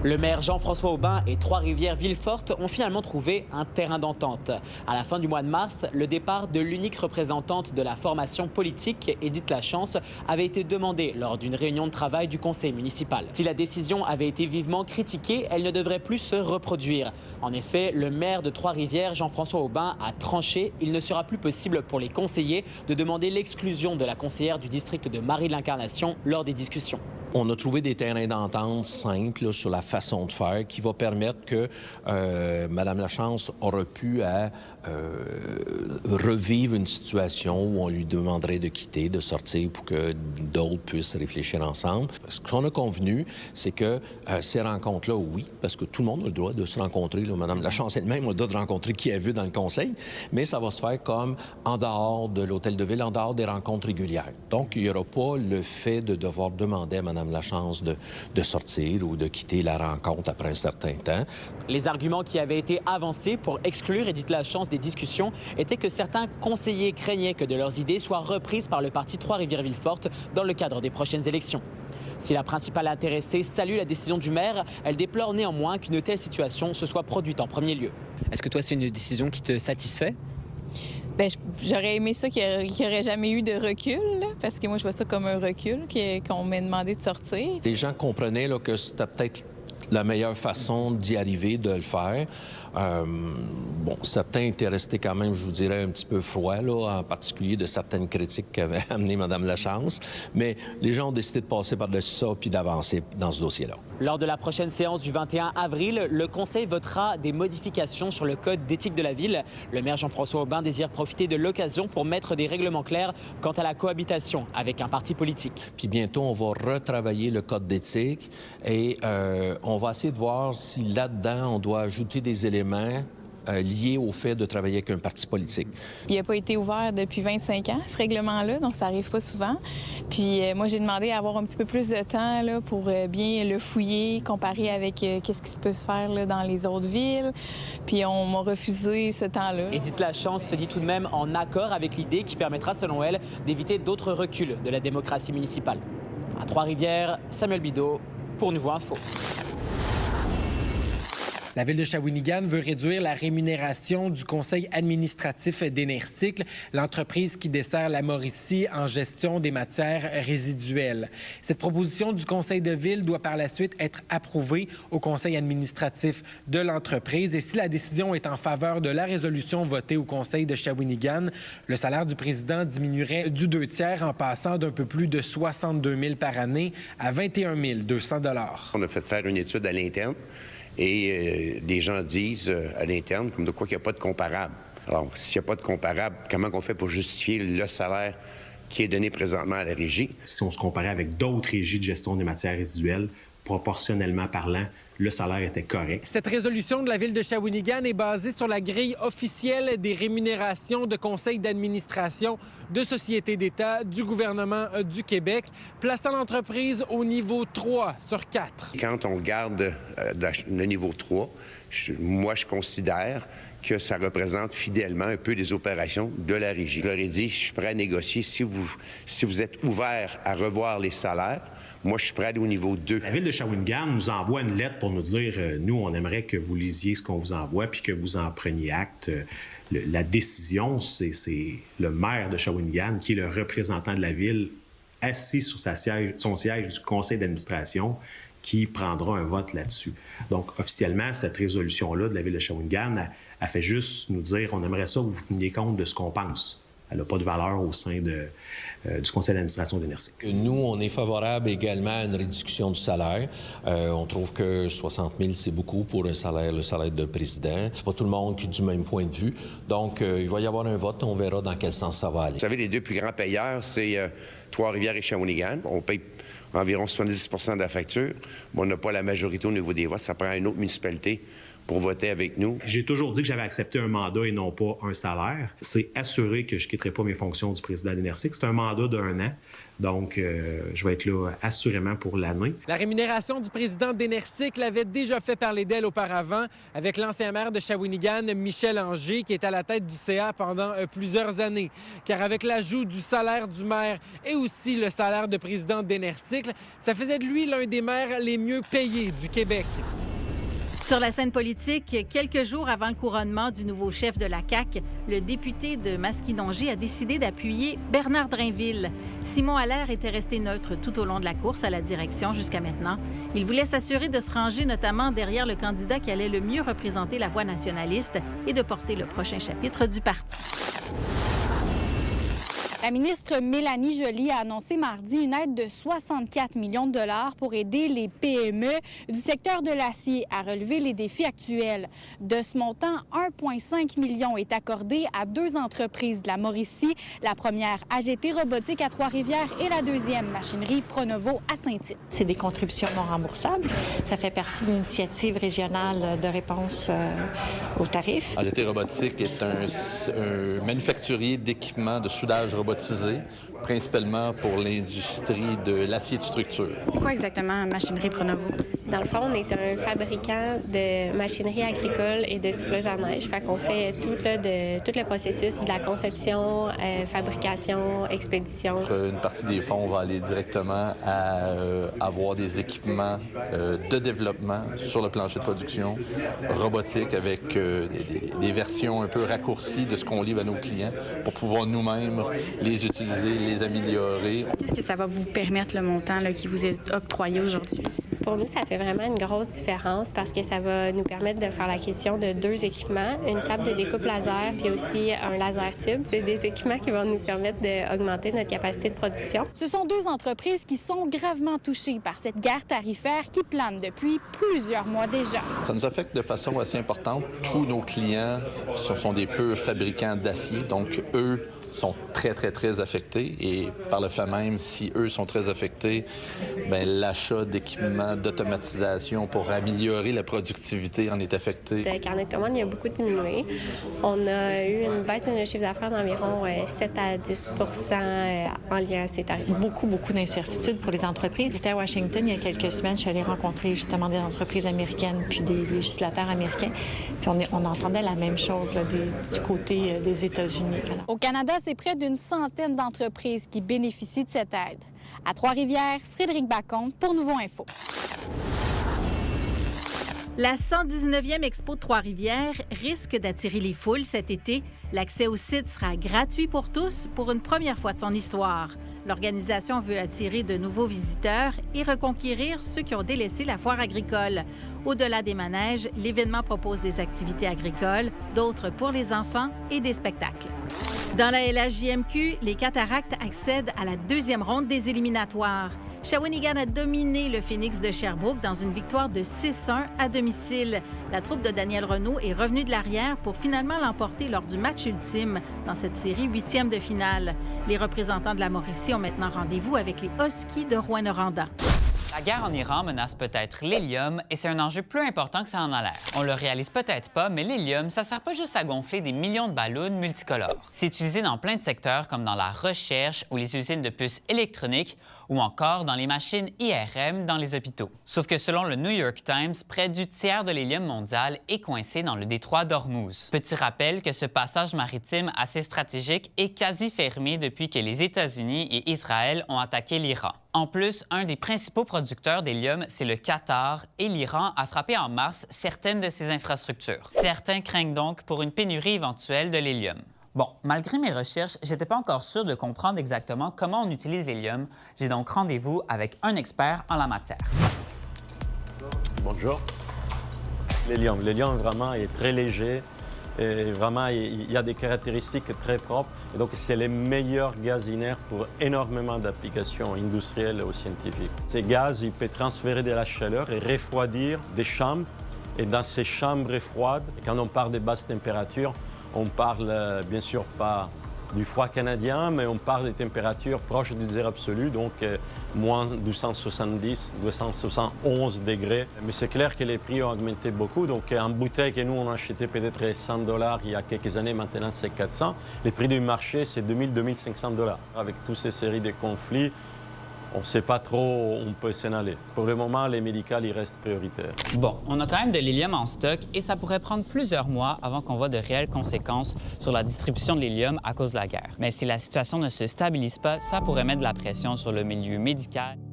Le maire Jean-François Aubin et Trois-Rivières-Villeforte ont finalement trouvé un terrain d'entente. À la fin du mois de mars, le départ de l'unique représentante de la formation politique, Édith Lachance, avait été demandé lors d'une réunion de travail du conseil municipal. Si la décision avait été vivement critiquée, elle ne devrait plus se reproduire. En effet, le maire de Trois-Rivières, Jean-François Aubin, a tranché. Il ne sera plus possible pour les conseillers de demander l'exclusion de la conseillère du district de Marie-de-l'Incarnation lors des discussions. On a trouvé des terrains d'entente simples là, sur la façon de faire qui va permettre que Mme Lachance aura pu revivre une situation où on lui demanderait de quitter, de sortir pour que d'autres puissent réfléchir ensemble. Ce qu'on a convenu, c'est que ces rencontres-là, oui, parce que tout le monde a le droit de se rencontrer. Là, Mme Lachance elle-même a le droit de rencontrer qui elle veut dans le conseil, mais ça va se faire comme en dehors de l'hôtel de ville, en dehors des rencontres régulières. Donc, il n'y aura pas le fait de devoir demander à Mme Lachance de sortir ou de quitter la rencontre après un certain temps. Les arguments qui avaient été avancés pour exclure Édith Lachance des discussions étaient que certains conseillers craignaient que de leurs idées soient reprises par le parti Trois-Rivières-Villeforte dans le cadre des prochaines élections. Si la principale intéressée salue la décision du maire, elle déplore néanmoins qu'une telle situation se soit produite en premier lieu. Est-ce que toi, c'est une décision qui te satisfait? Bien, j'aurais aimé ça qu'il n'y aurait jamais eu de recul, là, parce que moi, je vois ça comme un recul, qu'on m'ait demandé de sortir. Les gens comprenaient là, que c'était peut-être la meilleure façon d'y arriver, de le faire. Certains étaient restés quand même, je vous dirais, un petit peu froids, là, en particulier de certaines critiques qu'avait amené Mme Lachance. Mais les gens ont décidé de passer par-dessus ça puis d'avancer dans ce dossier-là. Lors de la prochaine séance du 21 avril, le Conseil votera des modifications sur le code d'éthique de la ville. Le maire Jean-François Aubin désire profiter de l'occasion pour mettre des règlements clairs quant à la cohabitation avec un parti politique. Puis bientôt, on va retravailler le code d'éthique et on va essayer de voir si là-dedans, on doit ajouter des éléments liés au fait de travailler avec un parti politique. Il n'a pas été ouvert depuis 25 ans, ce règlement-là, donc ça n'arrive pas souvent. Puis moi, j'ai demandé à avoir un petit peu plus de temps là, pour bien le fouiller, comparer avec qu'est-ce qui peut se faire là, dans les autres villes. Puis on m'a refusé ce temps-là. Édith Lachance se dit tout de même en accord avec l'idée qui permettra, selon elle, d'éviter d'autres reculs de la démocratie municipale. À Trois-Rivières, Samuel Bideau pour Nouveau Info. La ville de Shawinigan veut réduire la rémunération du conseil administratif d'Énercycle, l'entreprise qui dessert la Mauricie en gestion des matières résiduelles. Cette proposition du conseil de ville doit par la suite être approuvée au conseil administratif de l'entreprise. Et si la décision est en faveur de la résolution votée au conseil de Shawinigan, le salaire du président diminuerait du 2/3 en passant d'un peu plus de 62 000 par année à 21 200 $. On a fait faire une étude à l'interne. Et les gens disent à l'interne comme de quoi qu'il n'y a pas de comparable. Alors, s'il n'y a pas de comparable, comment on fait pour justifier le salaire qui est donné présentement à la régie? Si on se comparait avec d'autres régies de gestion des matières résiduelles, proportionnellement parlant, le salaire était correct. Cette résolution de la ville de Shawinigan est basée sur la grille officielle des rémunérations de conseils d'administration de sociétés d'État du gouvernement du Québec, plaçant l'entreprise au niveau 3 sur 4. Quand on garde le niveau 3, moi, je considère que ça représente fidèlement un peu des opérations de la régie. Je leur ai dit, je suis prêt à négocier si vous êtes ouvert à revoir les salaires. Moi, je suis prêt à aller au niveau 2. La ville de Shawinigan nous envoie une lettre pour nous dire nous, on aimerait que vous lisiez ce qu'on vous envoie puis que vous en preniez acte. La décision, c'est le maire de Shawinigan, qui est le représentant de la ville, assis sur son siège du conseil d'administration, qui prendra un vote là-dessus. Donc, officiellement, cette résolution-là de la ville de Shawinigan, elle fait juste nous dire on aimerait ça que vous teniez compte de ce qu'on pense. Elle n'a pas de valeur au sein du conseil d'administration d'Énercycle. Nous, on est favorable également à une réduction du salaire. On trouve que 60 000, c'est beaucoup pour le salaire de président. C'est pas tout le monde qui a du même point de vue. Donc, il va y avoir un vote. On verra dans quel sens ça va aller. Vous savez, les deux plus grands payeurs, c'est Trois-Rivières et Shawinigan. On paye environ 70 % de la facture. Mais on n'a pas la majorité au niveau des votes. Ça prend une autre municipalité pour voter avec nous. J'ai toujours dit que j'avais accepté un mandat et non pas un salaire. C'est assuré que je ne quitterai pas mes fonctions du président d'Enercycle. C'est un mandat d'1 an. Donc, je vais être là assurément pour l'année. La rémunération du président d'Enercycle avait déjà fait parler d'elle auparavant avec l'ancien maire de Shawinigan, Michel Anger, qui est à la tête du CA pendant plusieurs années. Car avec l'ajout du salaire du maire et aussi le salaire de président d'Enercycle, ça faisait de lui l'un des maires les mieux payés du Québec. Sur la scène politique, quelques jours avant le couronnement du nouveau chef de la CAQ, le député de Masquinongé a décidé d'appuyer Bernard Drainville. Simon Allaire était resté neutre tout au long de la course à la direction jusqu'à maintenant. Il voulait s'assurer de se ranger notamment derrière le candidat qui allait le mieux représenter la voix nationaliste et de porter le prochain chapitre du parti. La ministre Mélanie Joly a annoncé mardi une aide de 64 millions de dollars pour aider les PME du secteur de l'acier à relever les défis actuels. De ce montant, 1,5 million est accordé à 2 entreprises de la Mauricie, la première AGT Robotique à Trois-Rivières et la deuxième machinerie Pronovo à Saint-Tite. C'est des contributions non remboursables. Ça fait partie de l'initiative régionale de réponse aux tarifs. AGT Robotique est un manufacturier d'équipements de soudage robotisé, principalement pour l'industrie de l'acier de structure. C'est quoi exactement Machinerie Pronovo? Dans le fond, on est un fabricant de machinerie agricole et de souffleuse à neige. Fait qu'on fait tout le processus de la conception, fabrication, expédition. Une partie des fonds va aller directement à avoir des équipements de développement sur le plancher de production robotique avec des versions un peu raccourcies de ce qu'on livre à nos clients pour pouvoir nous-mêmes les utiliser, les améliorer. Qu'est-ce que ça va vous permettre, le montant là, qui vous est octroyé aujourd'hui? Pour nous, ça fait vraiment une grosse différence parce que ça va nous permettre de faire l'acquisition de 2 équipements, une table de découpe laser puis aussi un laser tube. C'est des équipements qui vont nous permettre d'augmenter notre capacité de production. Ce sont 2 entreprises qui sont gravement touchées par cette guerre tarifaire qui plane depuis plusieurs mois déjà. Ça nous affecte de façon assez importante. Tous nos clients, ce sont des purs fabricants d'acier, donc eux sont très, très, très affectés. Et par le fait même, si eux sont très affectés, bien, l'achat d'équipements d'automatisation pour améliorer la productivité en est affecté. Le carnet de commandes, il a beaucoup diminué. On a eu une baisse de notre chiffre d'affaires d'environ 7 à 10 en lien à ces tarifs. Beaucoup d'incertitudes pour les entreprises. J'étais à Washington il y a quelques semaines. Je suis allée rencontrer justement des entreprises américaines puis des législateurs américains. Puis on entendait la même chose là, du côté des États-Unis. Au Canada, c'est près d'une centaine d'entreprises qui bénéficient de cette aide. À Trois-Rivières, Frédéric Bacon pour Nouveau Info. La 119e Expo de Trois-Rivières risque d'attirer les foules cet été. L'accès au site sera gratuit pour tous pour une première fois de son histoire. L'organisation veut attirer de nouveaux visiteurs et reconquérir ceux qui ont délaissé la foire agricole. Au-delà des manèges, l'événement propose des activités agricoles, d'autres pour les enfants et des spectacles. Dans la LHJMQ, les Cataractes accèdent à la 2e ronde des éliminatoires. Shawinigan a dominé le Phoenix de Sherbrooke dans une victoire de 6-1 à domicile. La troupe de Daniel Renaud est revenue de l'arrière pour finalement l'emporter lors du match ultime dans cette série 8e de finale. Les représentants de la Mauricie ont maintenant rendez-vous avec les Huskies de Rouyn-Noranda. La guerre en Iran menace peut-être l'hélium et c'est un enjeu plus important que ça en a l'air. On le réalise peut-être pas, mais l'hélium, ça sert pas juste à gonfler des millions de ballons multicolores. C'est utilisé dans plein de secteurs comme dans la recherche ou les usines de puces électroniques ou encore dans les machines IRM dans les hôpitaux. Sauf que selon le New York Times, près du tiers de l'hélium mondial est coincé dans le détroit d'Ormuz. Petit rappel que ce passage maritime assez stratégique est quasi fermé depuis que les États-Unis et Israël ont attaqué l'Iran. En plus, un des principaux producteurs d'hélium, c'est le Qatar, et l'Iran a frappé en mars certaines de ses infrastructures. Certains craignent donc pour une pénurie éventuelle de l'hélium. Bon, malgré mes recherches, j'étais pas encore sûr de comprendre exactement comment on utilise l'hélium. J'ai donc rendez-vous avec un expert en la matière. Bonjour. L'hélium vraiment est très léger. Et vraiment, il y a des caractéristiques très propres. Et donc, c'est le meilleur gaz inerte pour énormément d'applications industrielles ou scientifiques. Ces gaz, il peut transférer de la chaleur et refroidir des chambres. Et dans ces chambres froides, quand on parle de basses températures, on parle bien sûr pas du froid canadien, mais on parle des températures proches du zéro absolu, donc moins 270, 271 degrés. Mais c'est clair que les prix ont augmenté beaucoup. Donc en bouteille que nous, on achetait peut-être $100 il y a quelques années, maintenant c'est 400. Les prix du marché, c'est 2000, 2500 $. Avec toutes ces séries de conflits, on ne sait pas trop où on peut s'en aller. Pour le moment, les médicales, ils restent prioritaires. Bon, on a quand même de l'hélium en stock et ça pourrait prendre plusieurs mois avant qu'on voit de réelles conséquences sur la distribution de l'hélium à cause de la guerre. Mais si la situation ne se stabilise pas, ça pourrait mettre de la pression sur le milieu médical.